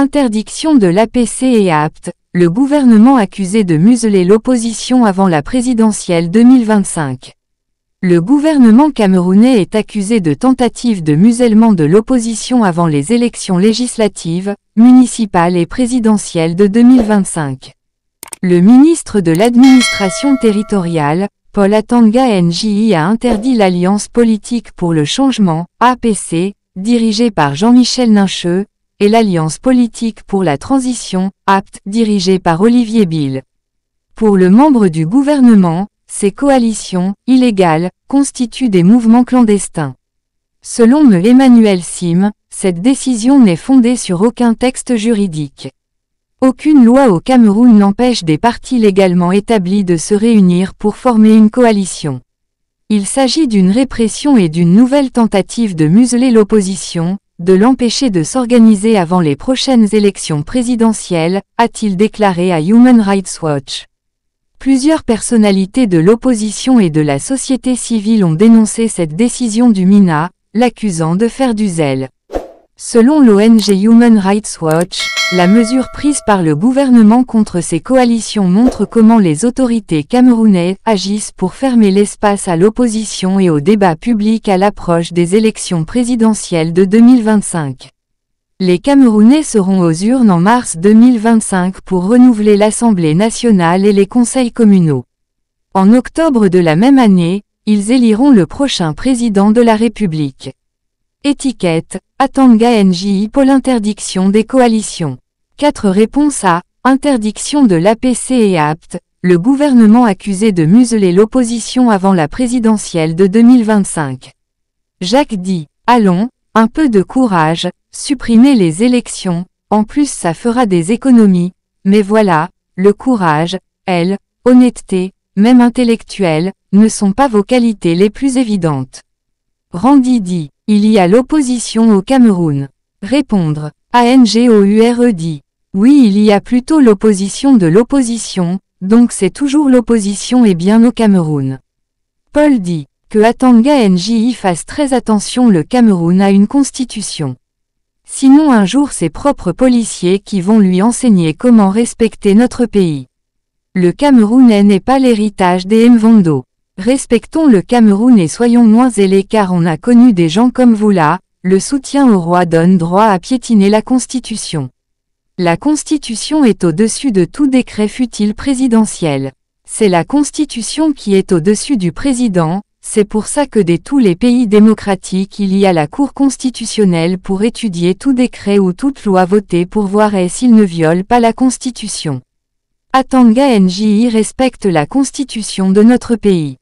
Interdiction de l'APC et APT, le gouvernement accusé de museler l'opposition avant la présidentielle 2025. Le gouvernement camerounais est accusé de tentative de musellement de l'opposition avant les élections législatives, municipales et présidentielles de 2025. Le ministre de l'administration territoriale, Paul Atanga Nji a interdit l'Alliance politique pour le changement, APC, dirigée par Jean-Michel Nincheux, et l'Alliance politique pour la transition, APT, dirigée par Olivier Bill. Pour le membre du gouvernement, ces coalitions, illégales, constituent des mouvements clandestins. Selon M. Emmanuel Sim, cette décision n'est fondée sur aucun texte juridique. Aucune loi au Cameroun n'empêche des partis légalement établis de se réunir pour former une coalition. Il s'agit d'une répression et d'une nouvelle tentative de museler l'opposition, de l'empêcher de s'organiser avant les prochaines élections présidentielles, a-t-il déclaré à Human Rights Watch. Plusieurs personnalités de l'opposition et de la société civile ont dénoncé cette décision du MINA, l'accusant de faire du zèle. Selon l'ONG Human Rights Watch, la mesure prise par le gouvernement contre ces coalitions montre comment les autorités camerounaises agissent pour fermer l'espace à l'opposition et au débat public à l'approche des élections présidentielles de 2025. Les Camerounais seront aux urnes en mars 2025 pour renouveler l'Assemblée nationale et les conseils communaux. En octobre de la même année, ils éliront le prochain président de la République. Étiquette, Atanga Nji pour l'interdiction des coalitions. 4 réponses à interdiction de l'APC et APT, le gouvernement accusé de museler l'opposition avant la présidentielle de 2025. Jacques dit, allons, un peu de courage, supprimer les élections, en plus ça fera des économies, mais voilà, le courage, honnêteté, même intellectuelle, ne sont pas vos qualités les plus évidentes. Randy dit, il y a l'opposition au Cameroun. Répondre, ANGOURE dit, oui il y a plutôt l'opposition de l'opposition, donc c'est toujours l'opposition et bien au Cameroun. Paul dit, que Atanga Nji fasse très attention, le Cameroun a une constitution. Sinon un jour ses propres policiers qui vont lui enseigner comment respecter notre pays. Le Cameroun n'est pas l'héritage des Mvondo. Respectons le Cameroun et soyons moins zélés car on a connu des gens comme vous là, le soutien au roi donne droit à piétiner la Constitution. La Constitution est au-dessus de tout décret fût-il présidentiel. C'est la Constitution qui est au-dessus du président, c'est pour ça que dans tous les pays démocratiques il y a la Cour constitutionnelle pour étudier tout décret ou toute loi votée pour voir s'il ne viole pas la Constitution. Atanga Nji respecte la Constitution de notre pays.